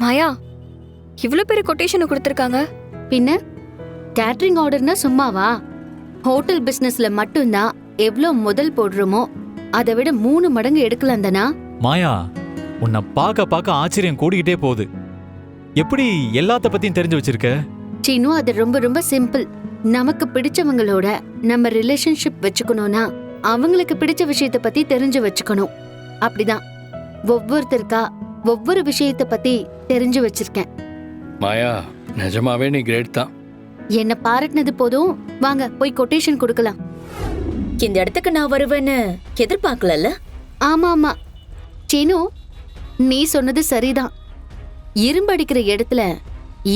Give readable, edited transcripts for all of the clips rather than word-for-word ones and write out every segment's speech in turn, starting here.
மாயா, இவ்ளோ பெரிய கொட்டேஷன் கொடுத்திருக்காங்க. பின்ன கேட்டரிங் ஆர்டர்னா சும்மாவா? ஹோட்டல் பிசினஸ்ல மட்டும்தான் எவ்ளோ முதல் போடுறோமோ அதை விட 3 மடங்கு எடுக்கலாம் தானா? மாயா, உன்னை பார்க்க ஆச்சரியம் கூடிக்கிட்டே போகுது. எப்படி எல்லாத்த பத்தியும் தெரிஞ்சு வச்சிருக்க? சீனு, அது ரொம்ப ரொம்ப சிம்பிள். நமக்கு பிடிச்சவங்களோட நம்ம ரிலேஷன்ஷிப் வச்சுக்கணும்னா அவங்களுக்கு பிடிச்ச விஷயத்த பத்தி தெரிஞ்சு வச்சுக்கணும். அப்படிதான் ஒவ்வொருத்தருக்கா ஒவ்வொரு விஷயத்த பத்தி தெரிஞ்சு வச்சிருக்கேன். மாயா, நிஜமாவே நீ கிரேட் தான். என்ன பாராட்டினது போதும், வாங்க போய் கொட்டேஷன் கொடுக்கலாம். இந்த இடத்துக்கு நான் வருவேன்னு எதிர்பார்க்கல. ஆமா ஆமா சீனு, நீ சொன்னது சரிதான். இரும்படிக்கிற இடத்துல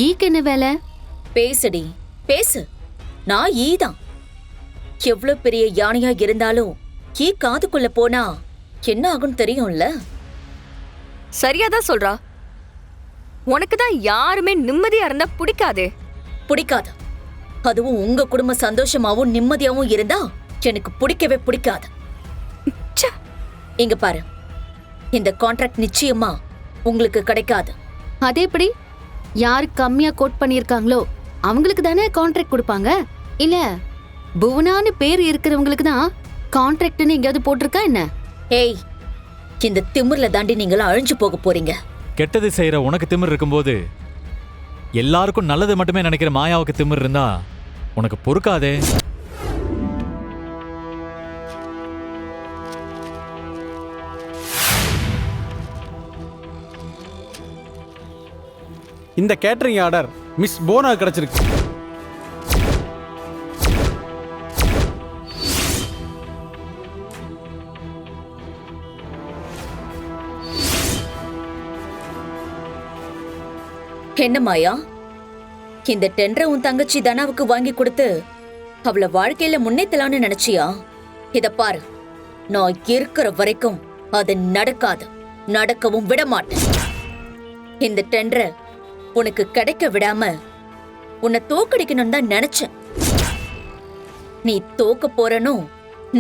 ஈக்கு என்ன வேலை? பேசுடி, பேசு. நான் ஈதான். எவ்வளவு பெரிய யானையா இருந்தாலும் ஈ காதுக்குள்ள போனா என்ன ஆகும்னு தெரியும்ல. சரியாதான் சொல்றா. உனக்கு தான் யாருமே நிம்மதியா இருந்தா பிடிக்காதே. பிடிக்காது. அதுவும் உங்க குடும்ப சந்தோஷமாவும் நிம்மதியாவும் இருந்தா எனக்கு பிடிக்கவே பிடிக்காது. ச்சே. இங்க பாரு, இந்த கான்ட்ராக்ட் நிச்சயமா உங்களுக்கு கிடைக்காது. அதே எப்படி? யாரு கம்மியா கோட் பண்ணிருக்காங்களோ அவங்களுக்கு தானே கான்ட்ராக்ட் கொடுப்பாங்க. இல்ல புவனான்னு பேர் இருக்கிறவங்களுக்கு தான் கான்ட்ராக்ட்னு எங்கேயாவது போட்டிருக்கா என்ன? ஏய், இந்த திமிர்ல தாண்டி நீங்களும் அழிஞ்சு போக போறீங்க. கெட்டது செய்யற உனக்கு திமிர் இருக்கும்போது எல்லாருக்கும் நல்லது மட்டுமே நினைக்கிற மாயாவுக்கு திமிர் இருந்தா உனக்கு பொறுக்காதே. இந்த கேட்டரிங் ஆர்டர் மிஸ் போனா கிடைச்சிருக்கு. என்ன மாயா, இந்த டெண்டரை உன் தங்கச்சி தனாவுக்கு வாங்கி கொடுத்து அவளை வாழ்க்கையில முன்னேத்தலான்னு நினைச்சியா? இத பாரு, நான் இருக்கிற வரைக்கும் அது நடக்காது, நடக்கவும் விட மாட்டேன். இந்த டெண்டரை உனக்கு கிடைக்க விடாம உன்னை தோக்கடிக்கணும்னு தான் நினைச்சேன். நீ தோக்க போறனும்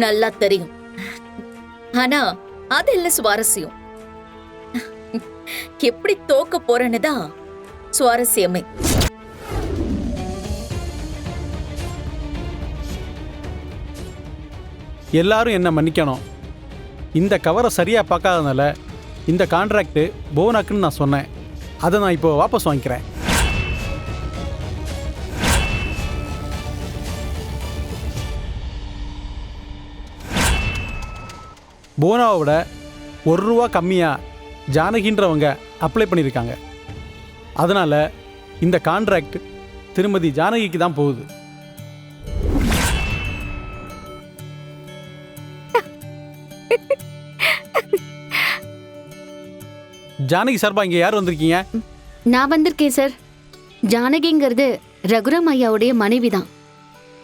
நல்லா தெரியும். ஆனா அது இல்ல சுவாரஸ்யம். எப்படி தோக்க போறன்னு தான் சுவாரஸ்யமே. எல்லாரும் என்ன மன்னிக்கணும். இந்த கவரை சரியா பார்க்காதனால இந்த கான்ட்ராக்ட் போனாக்குன்னு நான் சொன்னேன். அதை நான் இப்போ வாபஸ் வாங்கிக்கிறேன். போனாவோட ₹1 கம்மியாக ஜானகின்றவங்க அப்ளை பண்ணியிருக்காங்க. அதனால் இந்த கான்ட்ராக்ட் திருமதி ஜானகிக்கு தான் போகுது. ஜானகி சார்பா இங்கே யார் வந்திருக்கீங்க? நான் வந்திருக்கேன் சார். ஜானகிங்கிறது ரகுராம் ஐயாவுடைய மனைவி தான்.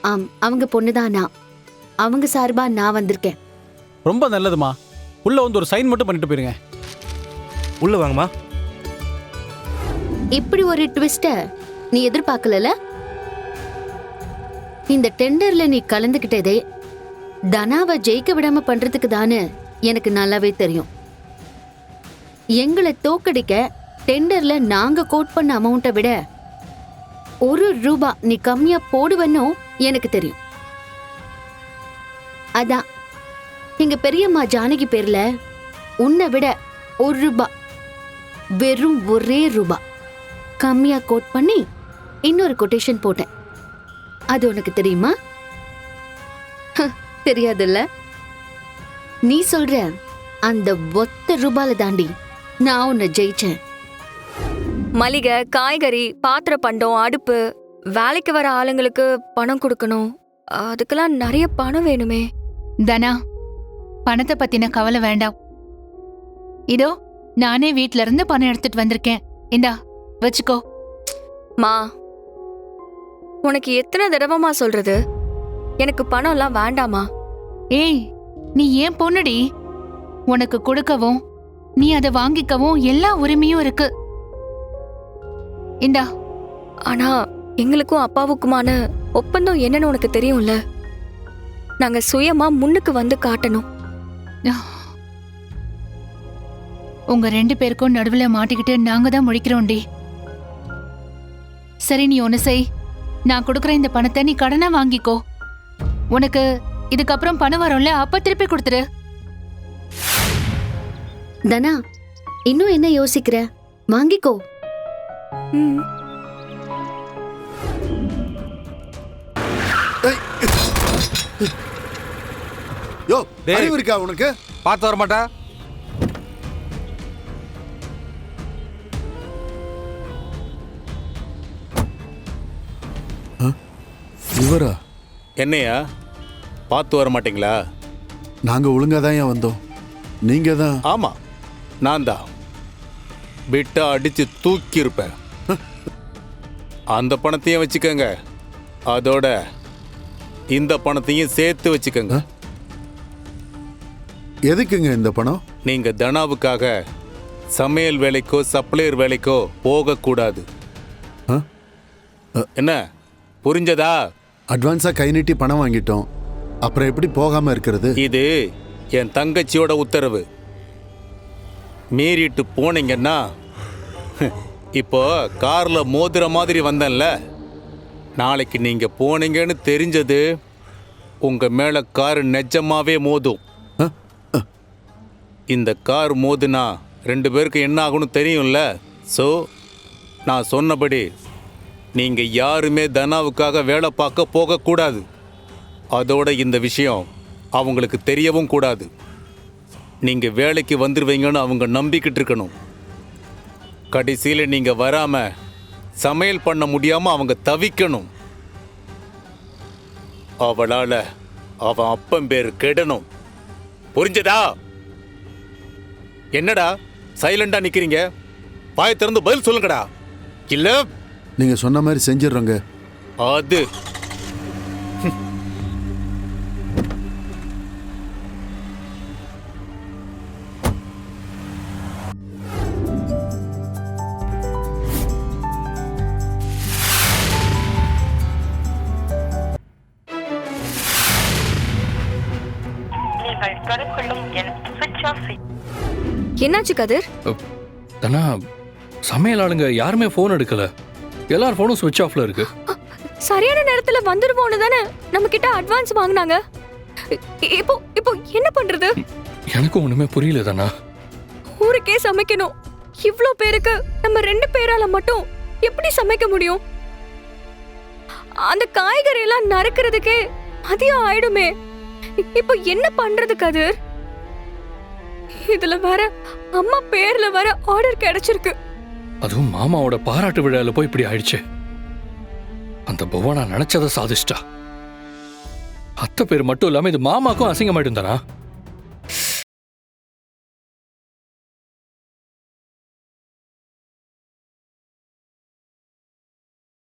ஆம், அவங்க பொண்ணுதான் நான். அவங்க சார்பா நான் வந்திருக்கேன். ரொம்ப நல்லதுமா. உள்ளே வந்து ஒரு சைன் மட்டும் பண்ணிட்டு போயிருங்க. உள்ள வாங்கம்மா. இப்படி ஒரு ட்விஸ்ட நீ எதிர்பார்க்கல. இந்த டெண்டர்ல நீ கலந்துகிட்டதே தனாவை ஜெயிக்க விடாம பண்றதுக்கு தானே எனக்கு நல்லாவே தெரியும். எங்களை தோக்கடிக்க டெண்டர்ல நாங்க கோட் பண்ண அமௌண்ட்டை விட ₹1 நீ கம்மியா போடுவன்னு எனக்கு தெரியும். அதான் எங்க பெரியம்மா ஜானகி பேர்ல உன்னை விட ₹1, வெறும் ₹1 கம்மியா கோட் பண்ணி இன்னொரு கொட்டேஷன் போட்டேன். அது உனக்கு தெரியுமா? தெரியாதுல்ல? நீ சொல்ற அந்த ₹1 தாண்டி நான் உன்னை ஜெயிச்சேன். மளிகை, காய்கறி, பாத்திர பண்டம், அடுப்பு, வேலைக்கு வர ஆளுங்களுக்கு பணம் கொடுக்கணும். அதுக்கெல்லாம் நிறைய பணம் வேணுமே. தனா, பணத்தை பத்தின கவலை வேண்டாம். இதோ நானே வீட்ல இருந்து பணம் எடுத்துட்டு வந்திருக்கேன். இந்தா வச்சுக்கோ. மா, உனக்கு எத்தனை தடவைமா சொல்றது எனக்கு பணம் எல்லாம் வேண்டாமா? ஏய், நீ ஏன் பொண்ணுடி? உனக்கு கொடுக்கவும் நீ அதை வாங்கிக்கவும் எல்லா உரிமையும் இருக்கு. இந்தா. ஆனா எங்களுக்கும் அப்பாவுக்குமான ஒப்பந்தம் என்னன்னு உனக்கு தெரியும்ல. நாங்க சுயமா முன்னுக்கு வந்து காட்டணும். உங்க 2 பேருக்கும் நடுவுல மாட்டிக்கிட்டு நாங்க தான் முழிக்கிறோம்டி. சரி, நீ ஒண்ணு செய். நான் கொடுக்குற இந்த பணத்தை நீ கடனா வாங்கிக்கோ. உனக்கு இதுக்கப்புறம் பணம் வரும்ல, அப்ப திருப்பி கொடுத்துரு. தனா, இன்னும் என்ன யோசிக்கிற? வாங்கிக்கோ. ம். யோ, டேய். அறிவு இருக்கா உனக்கு? பார்த்து வர மாட்டா? இவரா? என்னையா பார்த்து வர மாட்டீங்களா? நாங்க ஒழுங்கா தான் வந்தோம். நீங்க தான். ஆமா, நான் தான். விட்டா அடிச்சு தூக்கி இருப்பேன். அந்த பணத்தையும் வச்சுக்கோங்க, அதோட இந்த பணத்தையும் சேர்த்து வச்சுக்கோங்க. எதுக்குங்க இந்த பணம்? நீங்க தனாவுக்காக சமையல் வேலைக்கோ சப்ளையர் வேலைக்கோ போகக்கூடாது. ஆ? என்ன புரிஞ்சதா? அட்வான்ஸா கை நீட்டி பணம் வாங்கிட்டோம், அப்புறம் எப்படி போகாம இருக்கிறது? இது என் தங்கச்சியோட உத்தரவு. மீறிட்டு போனீங்கன்னா, இப்போ கார்ல மோதுற மாதிரி வந்தேன்ல, நாளைக்கு நீங்க போனீங்கன்னு தெரிஞ்சது உங்க மேல கார் நிஜமாவே மோதும். இந்த கார் மோதுனா 2 பேருக்கு என்ன ஆகும்னு தெரியும்ல. ஸோ நான் சொன்னபடி நீங்க யாருமே தனாவுக்காக வேலை பார்க்க போகக்கூடாது. அதோட இந்த விஷயம் அவங்களுக்கு தெரியவும் கூடாது. நீங்க வேலைக்கு வந்துருவீங்கன்னு அவங்க நம்பிக்கிட்டு இருக்கணும். கடைசியில் நீங்க வராம சமையல் பண்ண முடியாம அவங்க தவிக்கணும். அவளால அவன் அப்பன் பேர் கெடணும். புரிஞ்சதா? என்னடா சைலண்டா நிக்கிறீங்க? வாயை திறந்து பதில் சொல்லுங்கடா. இல்ல நீங்க சொன்ன மாதிரி செஞ்சிடுறோங்க. அது என்னாச்சு கதிர்? தனா, சமையல் ஆளுங்க யாருமே ஃபோன் எடுக்கல. எல்லார் ஃபோனும் சுவிட்ச் ஆஃப்ல இருக்கு. சரியான நேரத்துல வந்துருவோம்னு தானே நம்ம கிட்ட அட்வான்ஸ் வாங்குனாங்க. இப்போ இப்போ என்ன பண்றது? எனக்கும் ஒண்ணுமே புரியல தனா. ஊருக்கே சமைக்கணும். இவ்ளோ பேருக்கு நம்ம 2 பேரால மட்டும் எப்படி சமைக்க முடியும்? அந்த காய்கறி எல்லாம் நறுக்கிறதுக்கே மதியம் ஆயிடுமே. இப்போ என்ன பண்றது கதிர்? இதுல வர அம்மா பேர்ல வர ஆர்டர் கிடைச்சிருக்கு. அதுவும் மாமாவோட பாராட்டு விழால போய் இப்படி ஆயிடுச்சு. அந்த புவனா நினைச்சதை சாதிச்சிட்டா. அத்தை பேர் மட்டும் இல்லாம இது மாமாக்கும் அசிங்கமாயிடும் தானா?